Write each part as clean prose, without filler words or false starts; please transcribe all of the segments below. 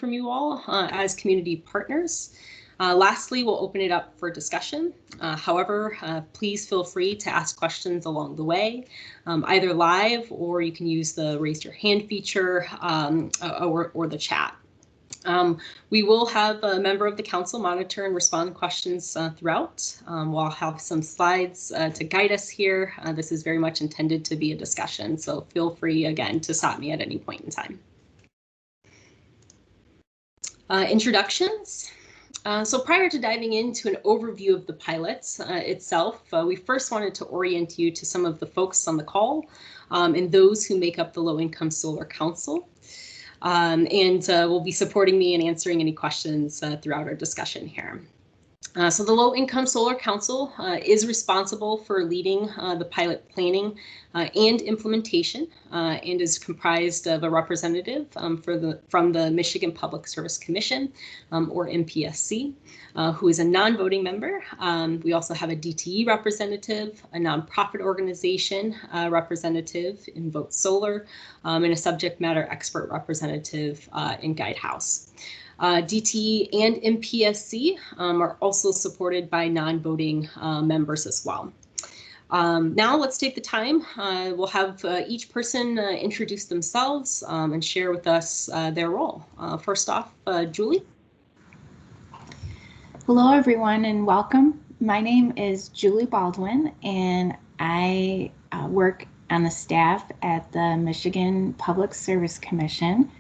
from you all as community partners. Lastly, we'll open it up for discussion. However, please feel free to ask questions along the way, either live or you can use the raise your hand feature or the chat. We will have a member of the council monitor and respond to questions throughout. We'll have some slides to guide us here. This is very much intended to be a discussion, so feel free again to stop me at any point in time. Introductions. So prior to diving into an overview of the pilot itself, we first wanted to orient you to some of the folks on the call and those who make up the Low Income Solar Council. And will be supporting me and answering any questions throughout our discussion here. So the Low Income Solar Council is responsible for leading the pilot planning and implementation and is comprised of a representative from the Michigan Public Service Commission, or MPSC, who is a non-voting member. We also have a DTE representative, a nonprofit organization representative in Vote Solar, and a subject matter expert representative in Guidehouse. DTE and MPSC are also supported by non-voting members as well. Now let's take the time. We'll have each person introduce themselves and share with us their role. First off, Julie. Hello, everyone, and welcome. My name is Julie Baldwin, and I work on the staff at the Michigan Public Service Commission.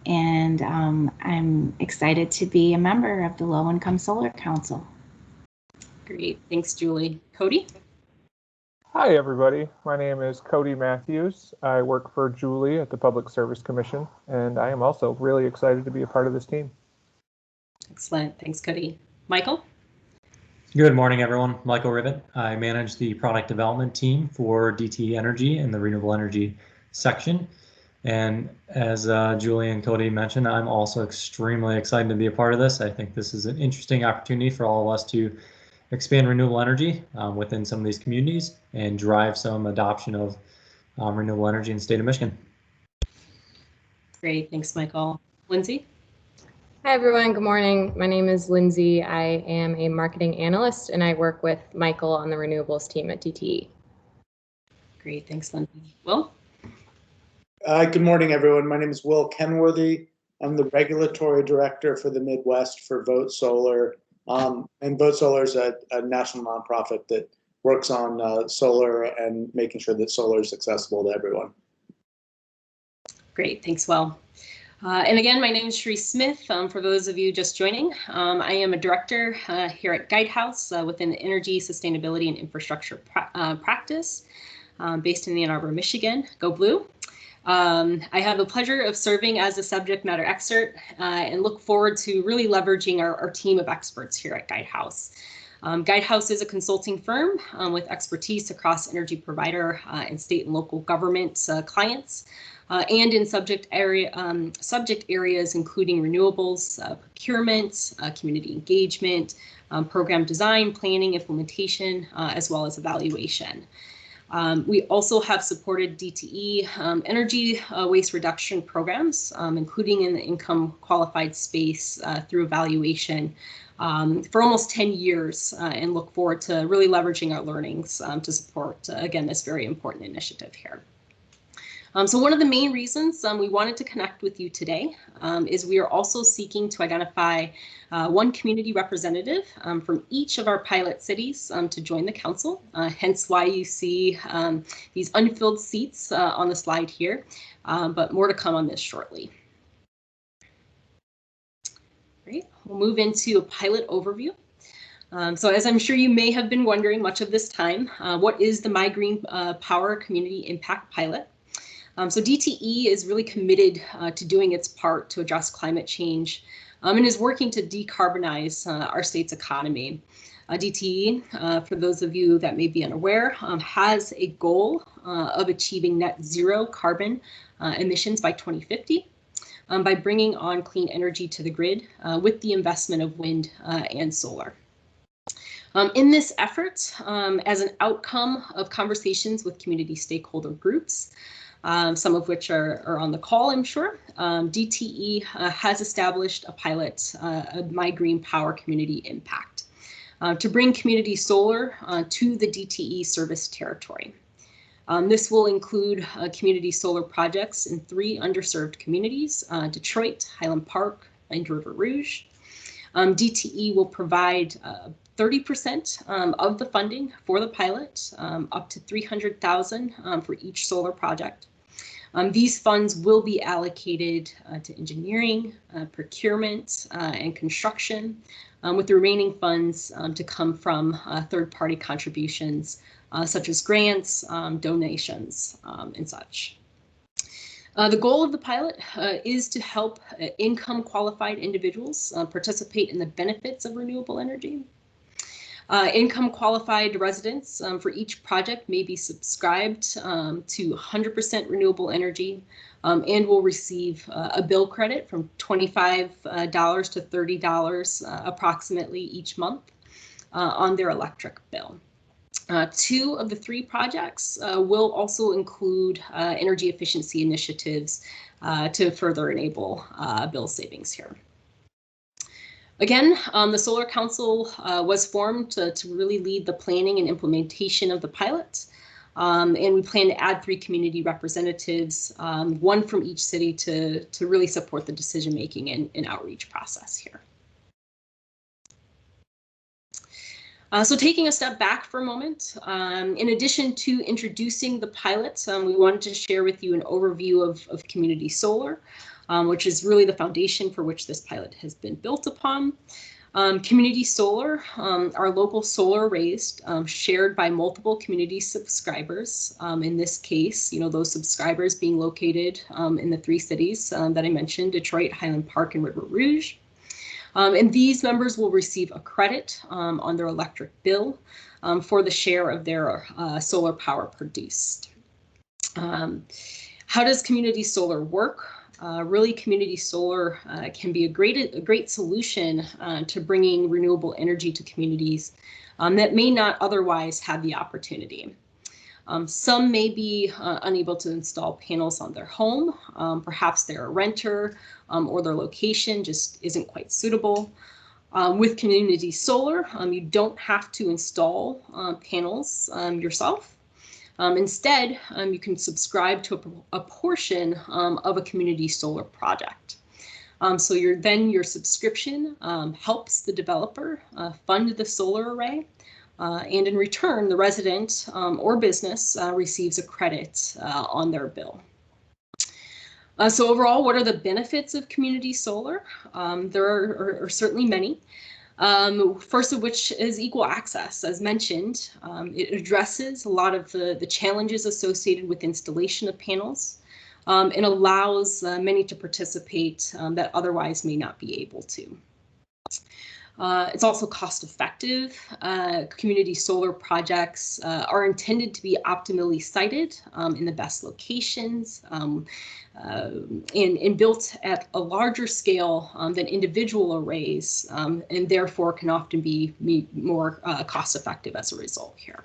And I'm excited to be a member of the Low Income Solar Council. Great, thanks, Julie. Cody? Hi, everybody. My name is Cody Matthews. I work for Julie at the Public Service Commission, and I am also really excited to be a part of this team. Excellent, thanks, Cody. Michael? Good morning, everyone. Michael Ribbett. I manage the product development team for DTE Energy in the renewable energy section. And as Julie and Cody mentioned, I'm also extremely excited to be a part of this. I think this is an interesting opportunity for all of us to expand renewable energy within some of these communities and drive some adoption of renewable energy in the state of Michigan. Great, thanks, Michael. Lindsay? Hi, everyone. Good morning. My name is Lindsay. I am a marketing analyst, and I work with Michael on the renewables team at DTE. Great, thanks, Lindsay. Will? Good morning, everyone. My name is Will Kenworthy. I'm the regulatory director for the Midwest for Vote Solar. And Vote Solar is a national nonprofit that works on solar and making sure that solar is accessible to everyone. Great, thanks, Will. And again, my name is Sheree Smith. For those of you just joining, I am a director here at Guidehouse within the Energy, Sustainability, and Infrastructure practice based in Ann Arbor, Michigan. Go Blue. I have the pleasure of serving as a subject matter expert and look forward to really leveraging our team of experts here at Guidehouse. Guidehouse is a consulting firm with expertise across energy provider and state and local government clients and in subject areas including renewables, procurement, community engagement, program design, planning, implementation, as well as evaluation. We also have supported DTE energy waste reduction programs, including in the income qualified space through evaluation for almost 10 years and look forward to really leveraging our learnings to support, again, this very important initiative here. So one of the main reasons we wanted to connect with you today is we are also seeking to identify one community representative from each of our pilot cities to join the council, hence why you see these unfilled seats on the slide here, but more to come on this shortly. Great, we'll move into a pilot overview. So as I'm sure you may have been wondering much of this time, what is the MIGreenPower Community Impact Pilot? So DTE is really committed to doing its part to address climate change and is working to decarbonize our state's economy. DTE, for those of you that may be unaware, has a goal of achieving net zero carbon emissions by 2050 by bringing on clean energy to the grid with the investment of wind and solar. In this effort, as an outcome of conversations with community stakeholder groups, some of which are on the call, I'm sure. DTE has established a pilot, a MIGreenPower community impact, to bring community solar to the DTE service territory. This will include community solar projects in 3 underserved communities, Detroit, Highland Park, and River Rouge. DTE will provide 30% of the funding for the pilot, up to $300,000 for each solar project. These funds will be allocated to engineering, procurement, and construction, with the remaining funds to come from third-party contributions, such as grants, donations, and such. The goal of the pilot is to help income-qualified individuals participate in the benefits of renewable energy. Income-qualified residents for each project may be subscribed to 100% renewable energy and will receive a bill credit from $25 to $30 approximately each month on their electric bill. 2 of the 3 projects will also include energy efficiency initiatives to further enable bill savings here. Again, the Solar Council was formed to really lead the planning and implementation of the pilot. And we plan to add 3 community representatives, 1 from each city to really support the decision-making and outreach process here. So taking a step back for a moment, in addition to introducing the pilot, we wanted to share with you an overview of community solar, which is really the foundation for which this pilot has been built upon. Community solar are local solar arrays shared by multiple community subscribers. In this case, those subscribers being located in the 3 cities that I mentioned, Detroit, Highland Park, and River Rouge. And these members will receive a credit on their electric bill for the share of their solar power produced. How does community solar work? Really, community solar can be a great solution to bringing renewable energy to communities that may not otherwise have the opportunity. Some may be unable to install panels on their home. Perhaps they're a renter or their location just isn't quite suitable. With community solar, you don't have to install panels yourself. Instead, you can subscribe to a portion of a community solar project. So your subscription helps the developer fund the solar array. And in return, the resident or business receives a credit on their bill. So overall, what are the benefits of community solar? There are certainly many. First of which is equal access. As mentioned, it addresses a lot of the challenges associated with installation of panels and allows many to participate that otherwise may not be able to. It's also cost effective. Community solar projects are intended to be optimally sited in the best locations and built at a larger scale than individual arrays, and therefore can often be more cost effective as a result here.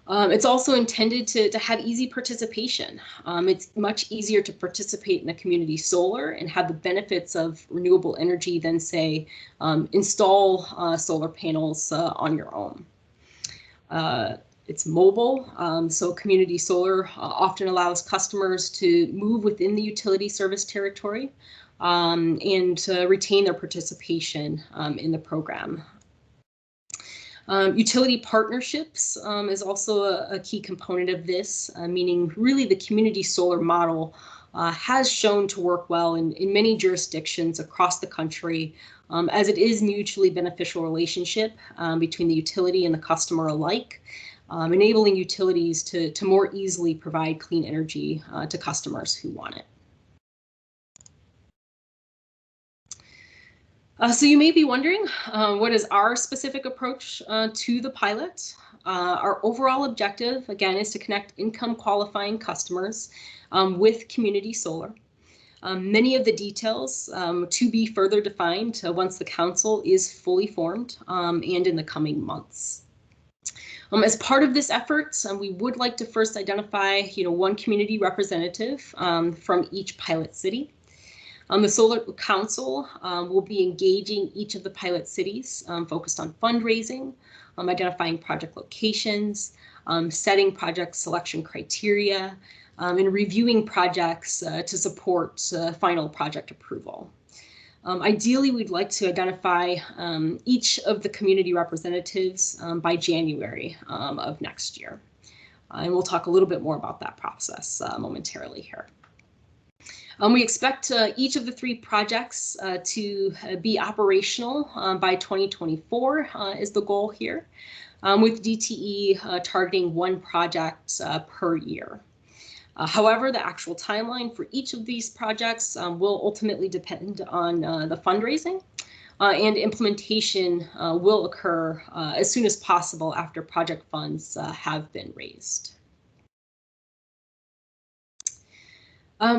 It's also intended to have easy participation. It's much easier to participate in a community solar and have the benefits of renewable energy than, say, install solar panels on your own. It's mobile, so community solar often allows customers to move within the utility service territory and to retain their participation in the program. Utility partnerships is also a key component of this, meaning really the community solar model has shown to work well in many jurisdictions across the country, as it is mutually beneficial relationship between the utility and the customer alike, enabling utilities to more easily provide clean energy to customers who want it. So you may be wondering, what is our specific approach to the pilot? Our overall objective, again, is to connect income qualifying customers with community solar. Many of the details to be further defined once the council is fully formed and in the coming months. As part of this effort, we would like to first identify, one community representative from each pilot city. The Solar Council will be engaging each of the pilot cities focused on fundraising, identifying project locations, setting project selection criteria, and reviewing projects to support final project approval. Ideally, we'd like to identify each of the community representatives by January of next year. And we'll talk a little bit more about that process momentarily here. We expect each of the 3 projects to be operational by 2024 is the goal here, with DTE targeting 1 project per year. However, the actual timeline for each of these projects will ultimately depend on the fundraising, and implementation will occur as soon as possible after project funds have been raised.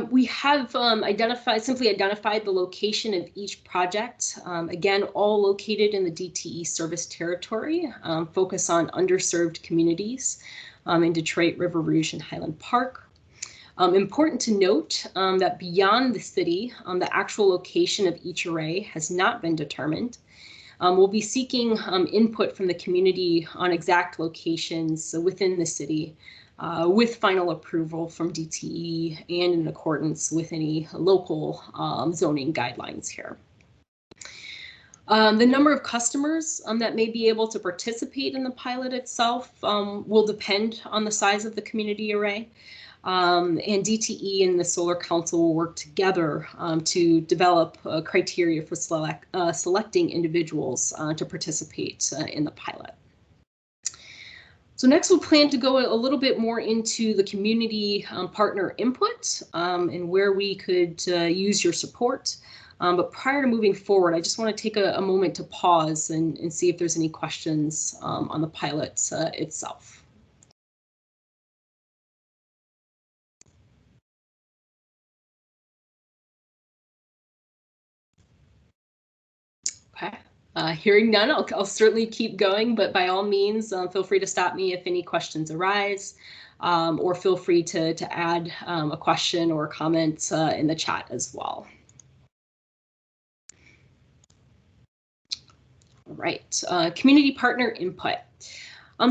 We have simply identified the location of each project, again, all located in the DTE service territory, focus on underserved communities in Detroit, River Rouge, and Highland Park. Important to note that beyond the city, the actual location of each array has not been determined. We'll be seeking input from the community on exact locations within the city, with final approval from DTE and in accordance with any local zoning guidelines here. The number of customers that may be able to participate in the pilot itself will depend on the size of the community array. And DTE and the Solar Council will work together to develop criteria for selecting individuals to participate in the pilot. So next we'll plan to go a little bit more into the community partner input and where we could use your support. But prior to moving forward, I just want to take a moment to pause and see if there's any questions on the pilot itself. Okay. Hearing none, I'll certainly keep going, but by all means, feel free to stop me if any questions arise, or feel free to add a question or a comment in the chat as well. All right, community partner input.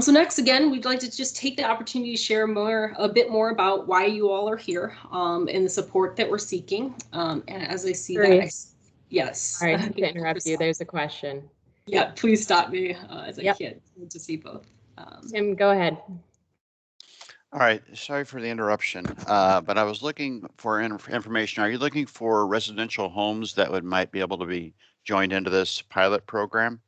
So next, again, we'd like to just take the opportunity to share a bit more about why you all are here and the support that we're seeking. And as I see that, yes. Sorry to interrupt you. There's a question. Yeah, please stop me as I can't to see both. Tim, go ahead. All right, sorry for the interruption, but I was looking for information. Are you looking for residential homes that might be able to be joined into this pilot program?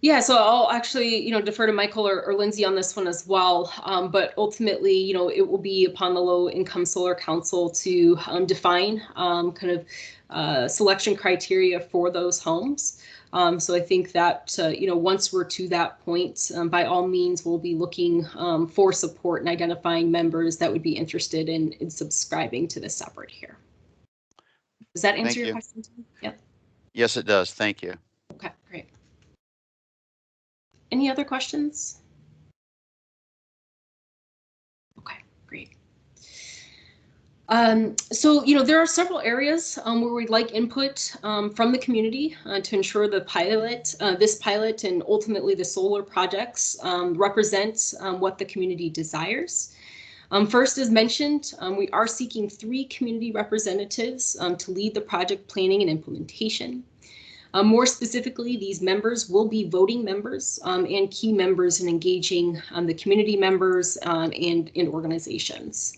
Yeah, so I'll actually, defer to Michael or Lindsay on this one as well. But ultimately, it will be upon the Low Income Solar Council to define kind of selection criteria for those homes. So I think that, once we're to that point, by all means, we'll be looking for support and identifying members that would be interested in subscribing to this effort here. Does that answer your question? Yep. Yes, it does. Thank you. Okay, great. Any other questions? Okay, great. So, there are several areas where we'd like input from the community to ensure the pilot, this pilot and ultimately the solar projects represent what the community desires. First, as mentioned, we are seeking 3 community representatives to lead the project planning and implementation. More specifically, these members will be voting members and key members in engaging the community members and in organizations.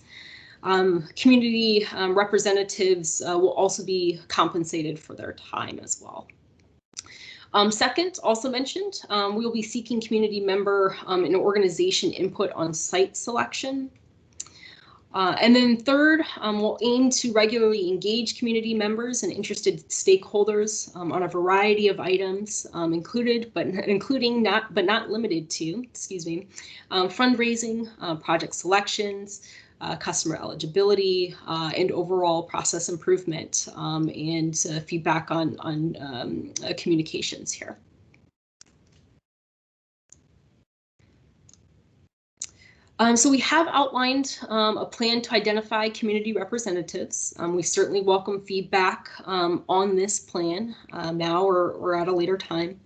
Community representatives will also be compensated for their time as well. Second, also mentioned, we will be seeking community member and organization input on site selection. And then third, we'll aim to regularly engage community members and interested stakeholders on a variety of items, including but not limited to, fundraising, project selections, customer eligibility, and overall process improvement, and feedback on communications here. So we have outlined a plan to identify community representatives. We certainly welcome feedback on this plan now or at a later time.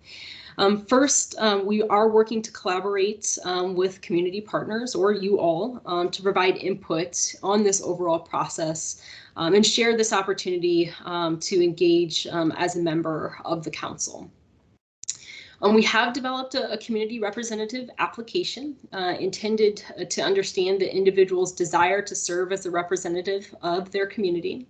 First, we are working to collaborate with community partners or you all to provide input on this overall process and share this opportunity to engage as a member of the council. We have developed a community representative application intended to understand the individual's desire to serve as a representative of their community.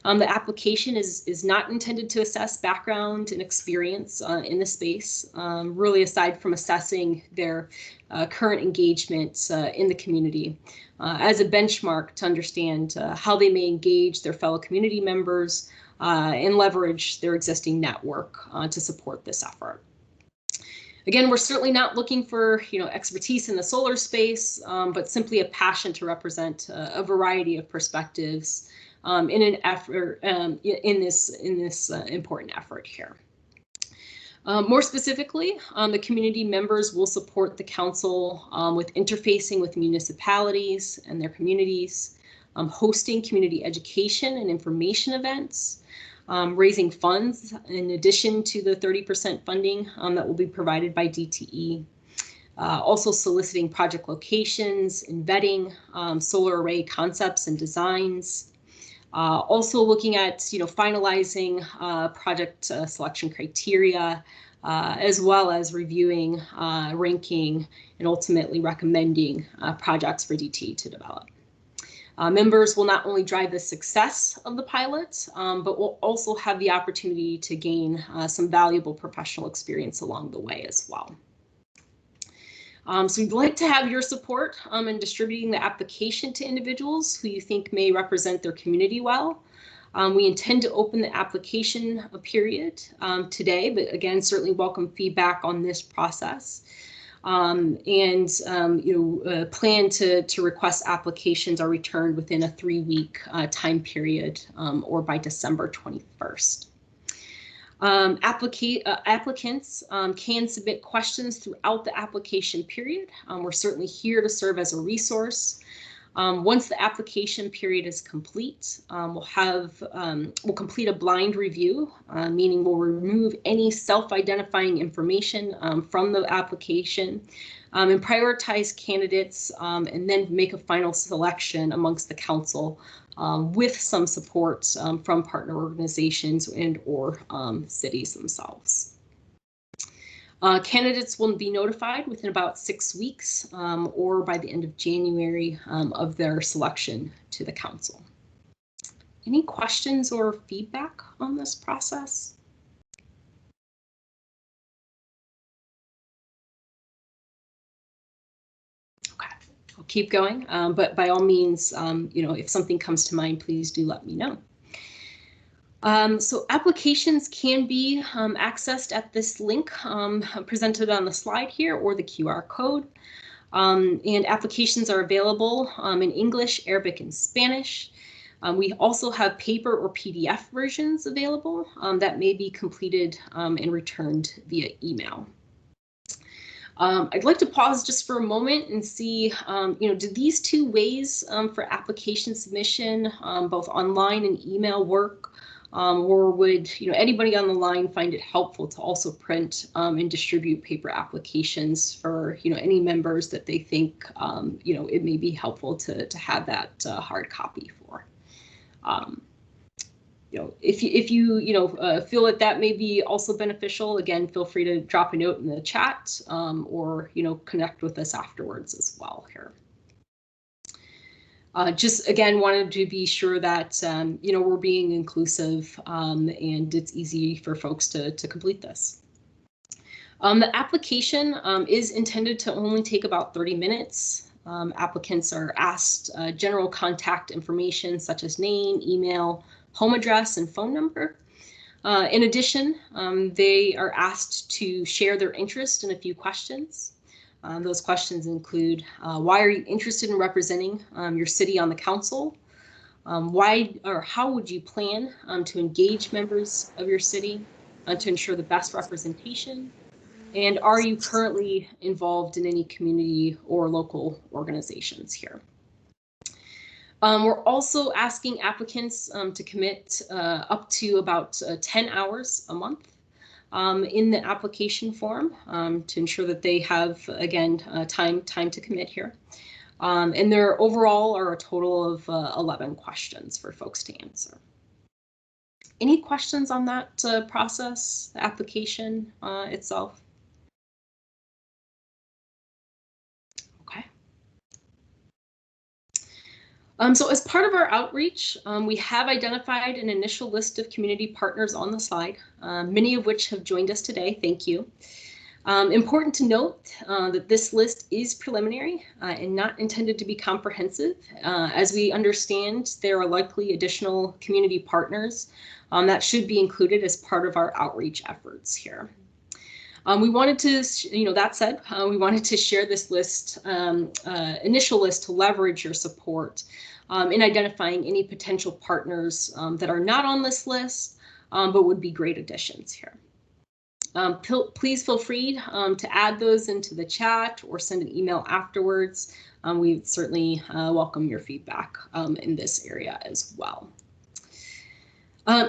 The application is not intended to assess background and experience in the space, really aside from assessing their current engagement in the community as a benchmark to understand how they may engage their fellow community members and leverage their existing network to support this effort. Again, we're certainly not looking for expertise in the solar space, but simply a passion to represent a variety of perspectives in an effort in this important effort here. More specifically, the community members will support the council with interfacing with municipalities and their communities, hosting community education and information events, raising funds in addition to the 30% funding that will be provided by DTE. Also soliciting project locations and vetting solar array concepts and designs. Also looking at finalizing project selection criteria, as well as reviewing, ranking, and ultimately recommending projects for DTE to develop. Members will not only drive the success of the pilot, but will also have the opportunity to gain some valuable professional experience along the way as well. So we'd like to have your support in distributing the application to individuals who you think may represent their community well. We intend to open the application period today, but again, certainly welcome feedback on this process. Plan to request applications are returned within a 3-week time period or by December 21st. Applicants can submit questions throughout the application period. We're certainly here to serve as a resource. Once the application period is complete, we'll complete a blind review, meaning we'll remove any self-identifying information from the application and prioritize candidates and then make a final selection amongst the council with some support from partner organizations and or cities themselves. Candidates will be notified within about 6 weeks or by the end of January of their selection to the council. Any questions or feedback on this process? Okay, I'll keep going, but by all means, if something comes to mind, please do let me know. So applications can be accessed at this link presented on the slide here or the QR code. And applications are available in English, Arabic, and Spanish. We also have paper or PDF versions available that may be completed and returned via email. I'd like to pause just for a moment and see, do these two ways for application submission, both online and email, work? Or would anybody on the line find it helpful to also print and distribute paper applications for any members that they think it may be helpful to have that hard copy for? If you feel that may be also beneficial, again, feel free to drop a note in the chat or connect with us afterwards as well here. Just again, wanted to be sure that we're being inclusive and it's easy for folks to complete this. The application is intended to only take about 30 minutes. Applicants are asked general contact information such as name, email, home address, and phone number. In addition, they are asked to share their interest in a few questions. Those questions include, why are you interested in representing your city on the council? Why or how would you plan to engage members of your city to ensure the best representation? And are you currently involved in any community or local organizations here? We're also asking applicants to commit up to about 10 hours a month in the application form to ensure that they have, again, time to commit here. And there overall are a total of 11 questions for folks to answer. Any questions on that process, the application itself? Okay. So as part of our outreach, we have identified an initial list of community partners on the slide, many of which have joined us today. Thank you. Important to note that this list is preliminary and not intended to be comprehensive. As we understand, there are likely additional community partners that should be included as part of our outreach efforts here. We wanted to, that said, we wanted to share this list, initial list, to leverage your support in identifying any potential partners that are not on this list, but would be great additions here. Please feel free to add those into the chat or send an email afterwards. We certainly welcome your feedback in this area as well.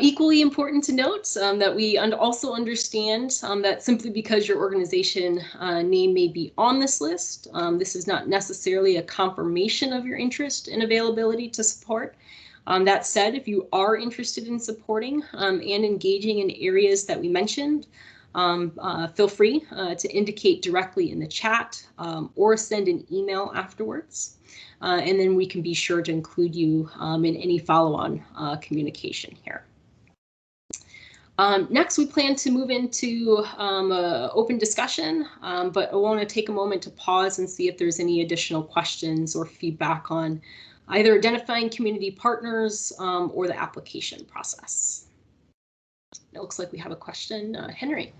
Equally important to note that we also understand that simply because your organization name may be on this list, this is not necessarily a confirmation of your interest and availability to support. That said, if you are interested in supporting and engaging in areas that we mentioned, feel free to indicate directly in the chat or send an email afterwards. And then we can be sure to include you in any follow-on communication here. Next, we plan to move into open discussion, but I want to take a moment to pause and see if there's any additional questions or feedback on either identifying community partners or the application process. It looks like we have a question. Henry.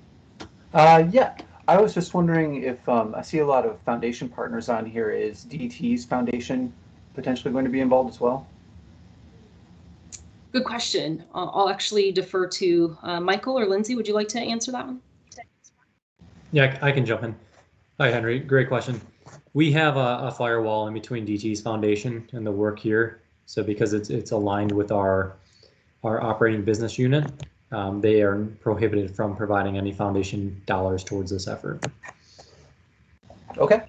Yeah, I was just wondering if I see a lot of foundation partners on here. Is DT's foundation potentially going to be involved as well? Good question. I'll actually defer to Michael or Lindsay. Would you like to answer that one? Yeah, I can jump in. Hi, Henry. Great question. We have a firewall in between DT's foundation and the work here. So because it's aligned with our operating business unit, they are prohibited from providing any foundation dollars towards this effort. Okay.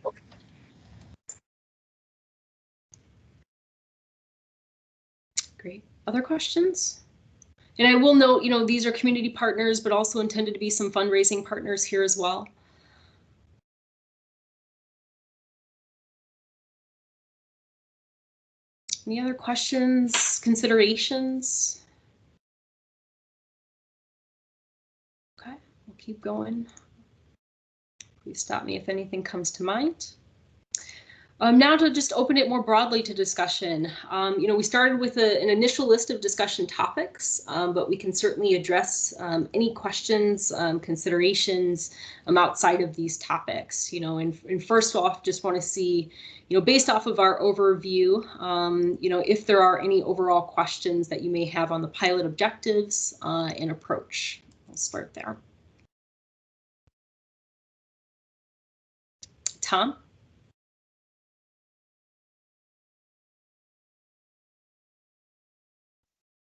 Great. Other questions? And I will note, these are community partners, but also intended to be some fundraising partners here as well. Any other questions, considerations? Okay, we'll keep going. Please stop me if anything comes to mind. Now to just open it more broadly to discussion. We started with an initial list of discussion topics, but we can certainly address any questions, considerations outside of these topics. And first off, just want to see, based off of our overview, if there are any overall questions that you may have on the pilot objectives and approach. I'll start there. Tom?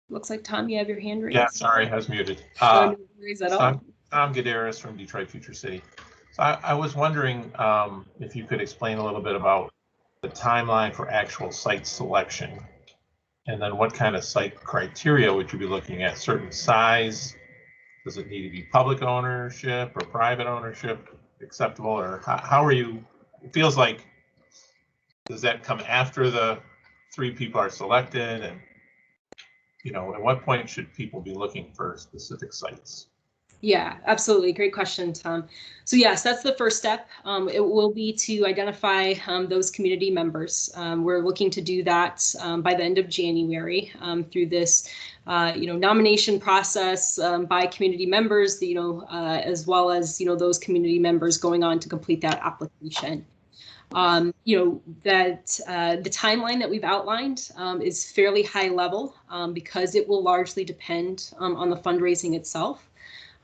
Looks like, Tom, you have your hand raised. Yeah, sorry, I was muted. No worries at all. Tom Gadaris from Detroit Future City. So I was wondering if you could explain a little bit about the timeline for actual site selection, and then what kind of site criteria would you be looking at? Certain size? Does it need to be public ownership or private ownership acceptable? Or how are you, it feels like, does that come after the 3 people are selected? And at what point should people be looking for specific sites? Yeah, absolutely. Great question, Tom. So yes, that's the first step. It will be to identify those community members. We're looking to do that by the end of January through this, nomination process by community members, as well as, those community members going on to complete that application. That the timeline that we've outlined is fairly high level because it will largely depend on the fundraising itself.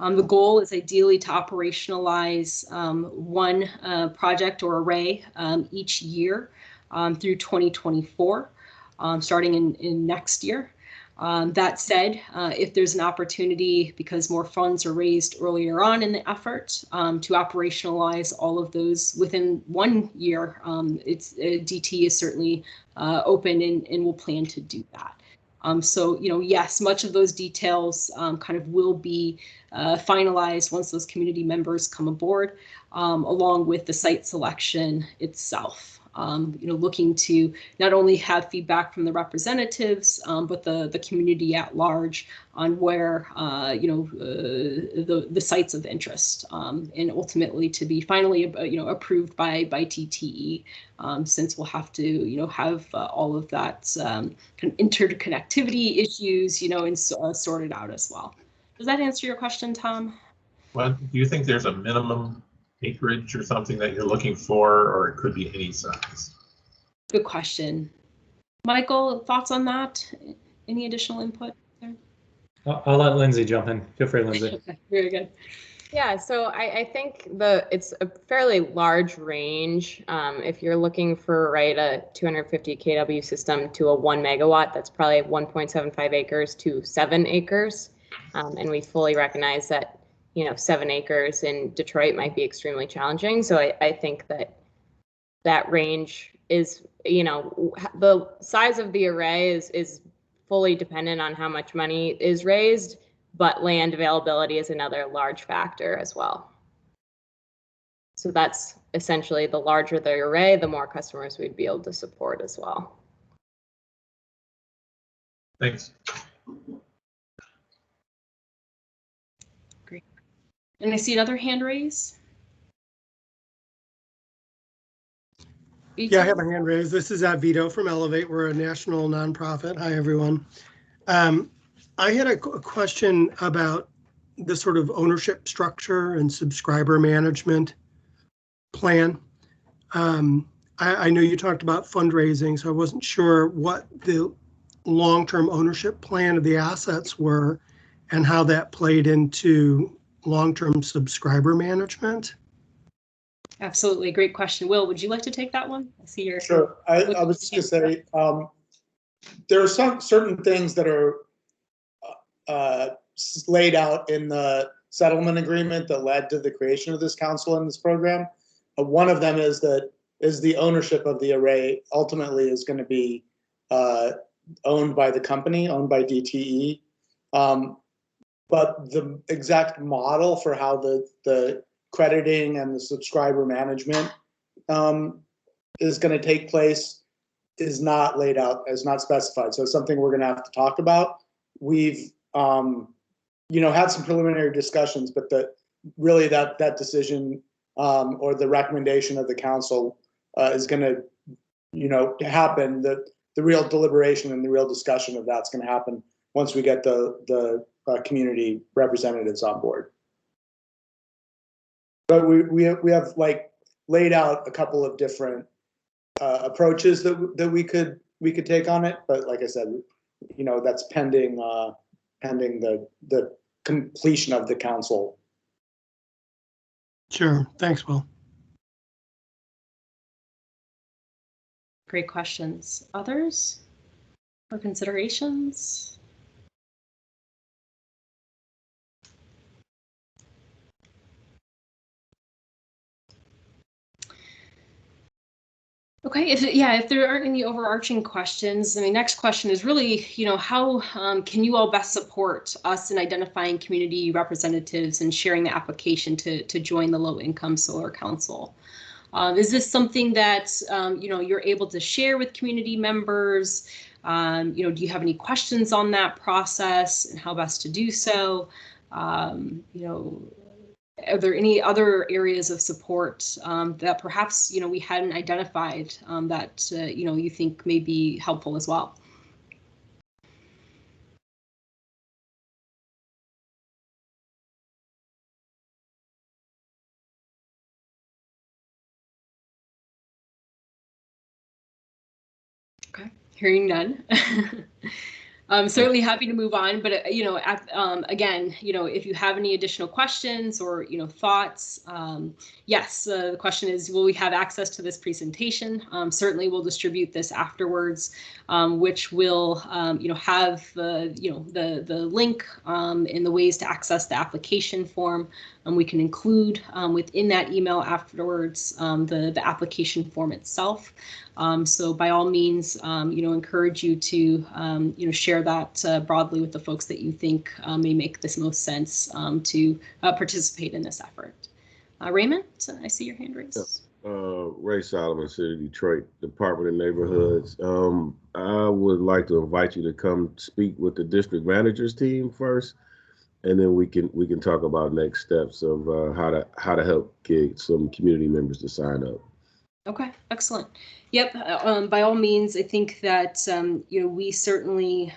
The goal is ideally to operationalize one project or array each year through 2024, starting in next year. That said, if there's an opportunity, because more funds are raised earlier on in the effort, to operationalize all of those within 1 year, DT is certainly open and will plan to do that. So, yes, much of those details kind of will be finalized once those community members come aboard, along with the site selection itself. Looking to not only have feedback from the representatives, but the community at large on where, the sites of interest, and ultimately to be finally, approved by TTE, since we'll have to, have all of that kind of interconnectivity issues, and sorted out as well. Does that answer your question, Tom? Well, do you think there's a minimum acreage or something that you're looking for, or it could be any size? Good question. Michael, thoughts on that? Any additional input there? I'll let Lindsay jump in. Feel free, Lindsay. Okay, very good. Yeah, so I think it's a fairly large range. If you're looking for a 250 kW system to a 1 megawatt, that's probably 1.75 acres to 7 acres. And we fully recognize that 7 acres in Detroit might be extremely challenging. So I think that range is, the size of the array is fully dependent on how much money is raised, but land availability is another large factor as well. So that's essentially, the larger the array, the more customers we'd be able to support as well. Thanks. Great. And I see another hand raised. Yeah, I have a hand raised. This is Vito from Elevate. We're a national nonprofit. Hi, everyone. I had a question about the sort of ownership structure and subscriber management plan. I know you talked about fundraising, so I wasn't sure what the long-term ownership plan of the assets were and how that played into long-term subscriber management. Absolutely, great question. Will, would you like to take that one? I see your. Sure. I was just going to say, there are some certain things that are laid out in the settlement agreement that led to the creation of this council and this program. One of them is the ownership of the array ultimately is going to be owned by the company, owned by DTE. But the exact model for how the crediting and the subscriber management is going to take place is not laid out, is not specified. So it's something we're going to have to talk about. We've had some preliminary discussions, but really that decision or the recommendation of the council is going to happen. The real deliberation and the real discussion of that's going to happen once we get the community representatives on board. But we have laid out a couple of different approaches that we could take on it. But like I said, that's pending the completion of the council. Sure. Thanks, Will. Great questions. Others or considerations? Okay, if there aren't any overarching questions, next question is really, how can you all best support us in identifying community representatives and sharing the application to join the Low Income Solar Council? Is this something that, you're able to share with community members? Do you have any questions on that process and how best to do so? Are there any other areas of support that perhaps we hadn't identified that you think may be helpful as well? Okay, hearing none. I'm certainly happy to move on, but again, if you have any additional questions or thoughts, yes, the question is, will we have access to this presentation? Certainly, we'll distribute this afterwards, which will have the link and the ways to access the application form. We can include within that email afterwards the application form itself. So by all means, encourage you to share that broadly with the folks that you think may make this most sense to participate in this effort. Raymond, I see your hand raised. Ray Solomon, City of Detroit, Department of Neighborhoods. I would like to invite you to come speak with the district managers team first, and then we can talk about next steps of how to help get some community members to sign up. Okay, excellent. Yep, by all means, I think that we certainly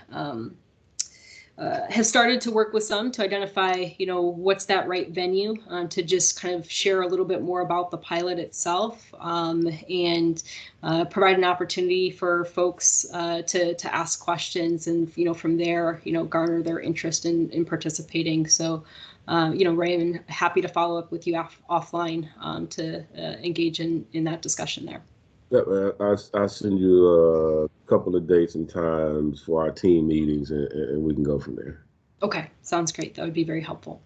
have started to work with some to identify what's that right venue to just kind of share a little bit more about the pilot itself and provide an opportunity for folks to ask questions and from there garner their interest in participating. So Ray, I'm happy to follow up with you offline to engage in that discussion there. Yep, I'll send you a couple of dates and times for our team meetings, and we can go from there. Okay, sounds great. That would be very helpful.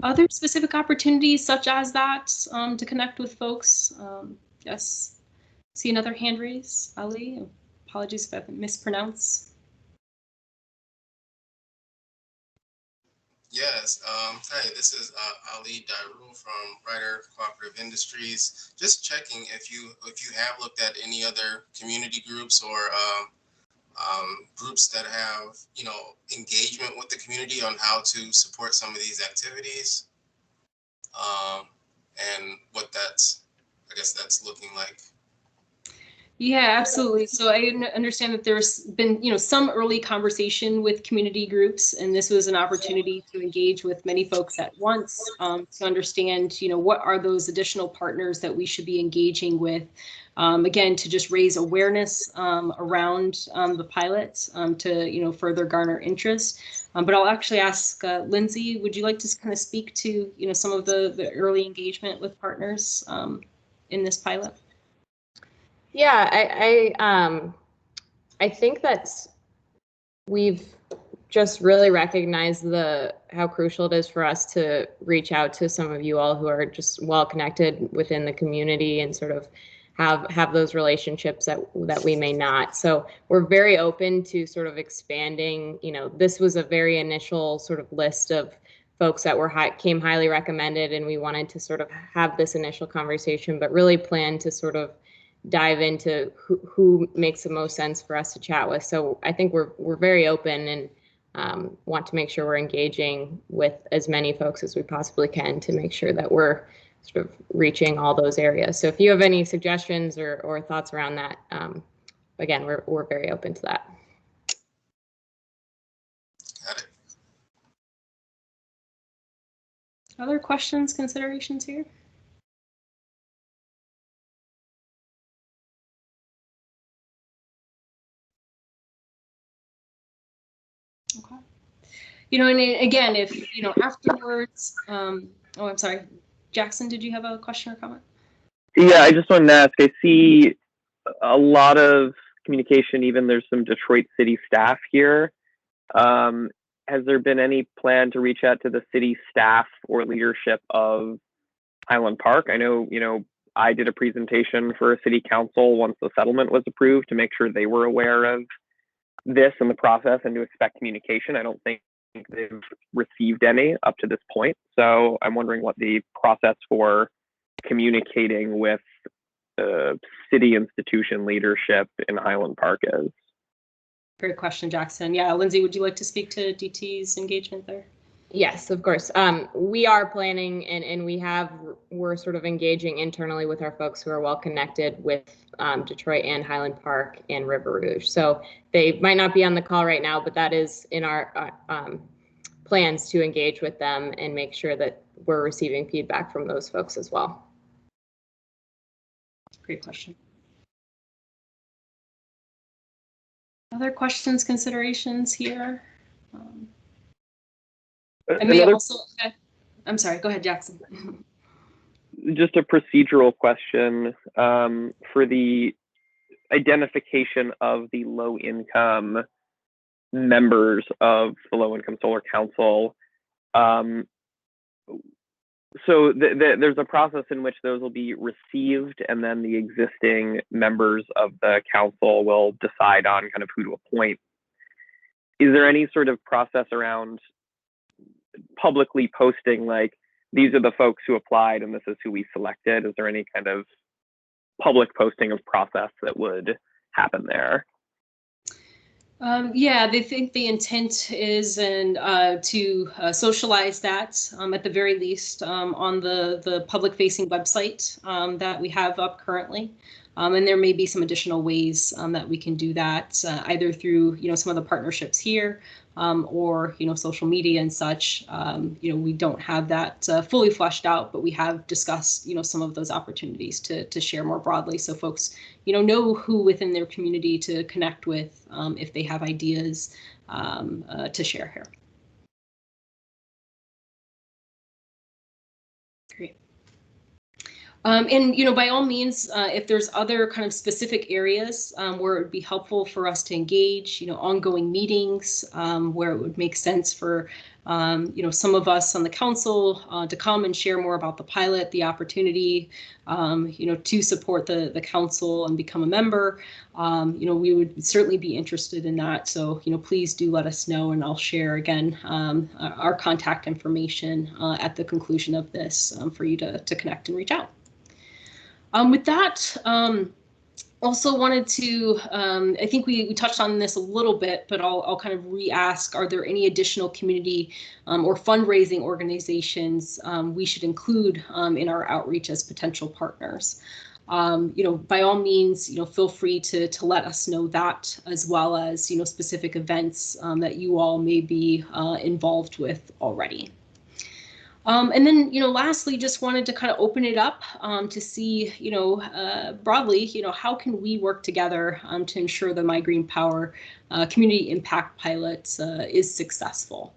Other specific opportunities such as that to connect with folks? Yes. See another hand raise, Ali. Apologies if I mispronounce. Yes. Hi, this is Ali Dairul from Ryder Cooperative Industries. Just checking if you have looked at any other community groups or groups that have engagement with the community on how to support some of these activities, and what that's looking like. Yeah, absolutely. So I understand that there's been, some early conversation with community groups, and this was an opportunity to engage with many folks at once to understand, what are those additional partners that we should be engaging with, again, to just raise awareness around the pilot to, further garner interest. But I'll actually ask Lindsay, would you like to kind of speak to, some of the early engagement with partners in this pilot? Yeah, I think that we've just really recognized how crucial it is for us to reach out to some of you all who are just well connected within the community and sort of have those relationships that we may not. So we're very open to sort of expanding. This was a very initial sort of list of folks that came highly recommended, and we wanted to sort of have this initial conversation, but really plan to sort of dive into who makes the most sense for us to chat with. So I think we're very open and want to make sure we're engaging with as many folks as we possibly can to make sure that we're sort of reaching all those areas. So if you have any suggestions or thoughts around that, again, we're very open to that. Got it. Other questions, considerations here? Okay. And again, if, afterwards, oh, I'm sorry, Jackson, did you have a question or comment? Yeah, I just wanted to ask, I see a lot of communication, even there's some Detroit city staff here. Has there been any plan to reach out to the city staff or leadership of Highland Park? I know, I did a presentation for a city council once the settlement was approved to make sure they were aware of this and the process and to expect communication. I don't think they've received any up to this point. So I'm wondering what the process for communicating with city institution leadership in Highland Park is. Great question, Jackson. Yeah, Lindsay, would you like to speak to DT's engagement there? Yes, of course. We are planning and we're sort of engaging internally with our folks who are well connected with Detroit and Highland Park and River Rouge. So they might not be on the call right now, but that is in our plans to engage with them and make sure that we're receiving feedback from those folks as well. Great question. Other questions, considerations here? I may also, I'm sorry, go ahead, Jackson. Just a procedural question for the identification of the low income members of the Low Income Solar Council. So there's a process in which those will be received, and then the existing members of the council will decide on kind of who to appoint. Is there any sort of process around publicly posting, like, these are the folks who applied and this is who we selected? Is there any kind of public posting of process that would happen there? Yeah, they think the intent is to socialize that at the very least on the public facing website that we have up currently. And there may be some additional ways that we can do that either through, some of the partnerships here or, social media and such. We don't have that fully fleshed out, but we have discussed, some of those opportunities to share more broadly. So folks, know who within their community to connect with if they have ideas to share here. Great. And, by all means, if there's other kind of specific areas where it would be helpful for us to engage, ongoing meetings where it would make sense for, some of us on the council to come and share more about the pilot, the opportunity, to support the council and become a member, we would certainly be interested in that. So, please do let us know, and I'll share again our contact information at the conclusion of this for you to connect and reach out. With that, also wanted to, I think we touched on this a little bit, but I'll kind of re-ask, are there any additional community or fundraising organizations we should include in our outreach as potential partners? By all means, feel free to let us know that, as well as, specific events that you all may be involved with already. And then, lastly, just wanted to kind of open it up to see, broadly, how can we work together to ensure the MIGreenPower community impact pilot is successful.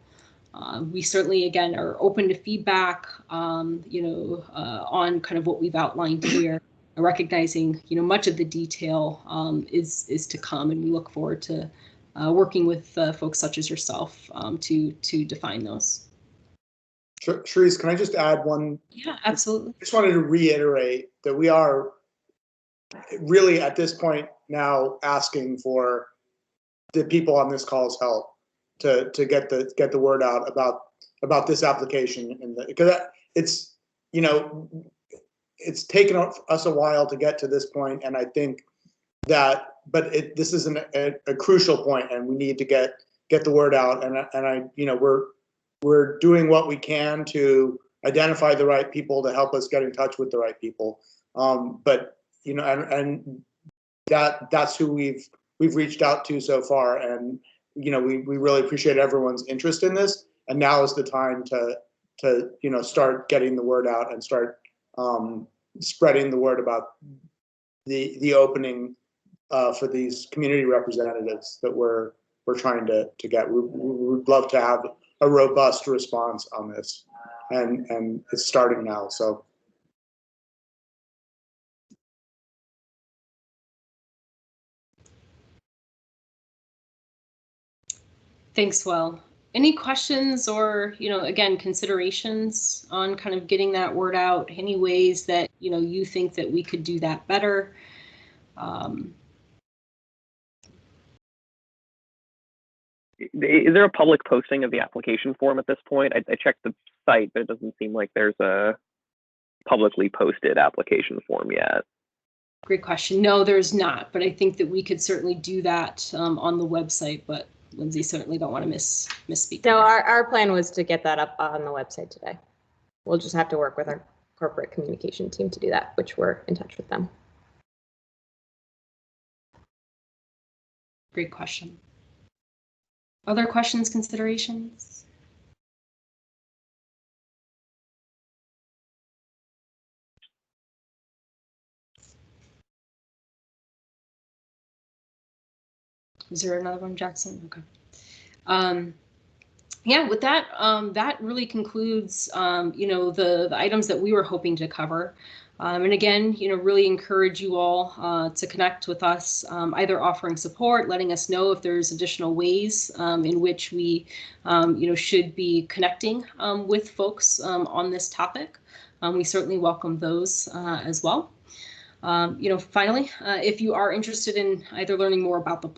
We certainly, again, are open to feedback, on kind of what we've outlined here, recognizing, much of the detail is to come, and we look forward to working with folks such as yourself to define those. Sharice, can I just add one? Yeah, absolutely. I just wanted to reiterate that we are really at this point now asking for the people on this call's help to get the word out about this application, and because it's it's taken us a while to get to this point, and I think that this is a crucial point, and we need to get the word out, and we're doing what we can to identify the right people to help us get in touch with the right people. But and that's who we've reached out to so far, and we really appreciate everyone's interest in this. And now is the time to start getting the word out and start spreading the word about the opening for these community representatives that we're trying to get. We'd love to have a robust response on this, and it's starting now. So. Thanks, Will. Any questions or, again, considerations on kind of getting that word out? Any ways that, you think that we could do that better? Is there a public posting of the application form at this point? I checked the site, but it doesn't seem like there's a publicly posted application form yet. Great question. No, there's not, but I think that we could certainly do that on the website, but Lindsay, certainly don't want to misspeak. No, our plan was to get that up on the website today. We'll just have to work with our corporate communication team to do that, which we're in touch with them. Great question. Other questions, considerations? Is there another one, Jackson? Okay. Yeah, with that, that really concludes, the items that we were hoping to cover. And again, really encourage you all to connect with us, either offering support, letting us know if there's additional ways in which we, should be connecting with folks on this topic. We certainly welcome those as well. Finally, if you are interested in either learning more about the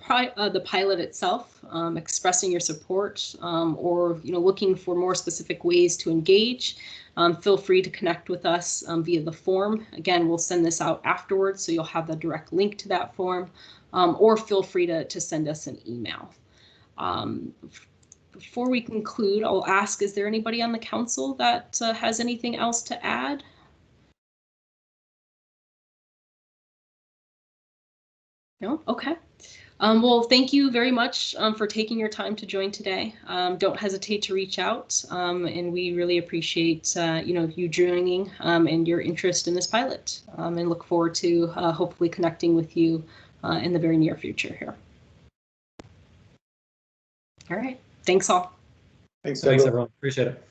pilot itself, expressing your support, or looking for more specific ways to engage, feel free to connect with us via the form. Again, we'll send this out afterwards, so you'll have the direct link to that form, or feel free to send us an email. Before we conclude, I'll ask, is there anybody on the council that has anything else to add? No? Okay. Well, thank you very much for taking your time to join today. Don't hesitate to reach out, and we really appreciate you joining and your interest in this pilot, and look forward to hopefully connecting with you in the very near future here. All right. Thanks all. Thanks everyone. Appreciate it.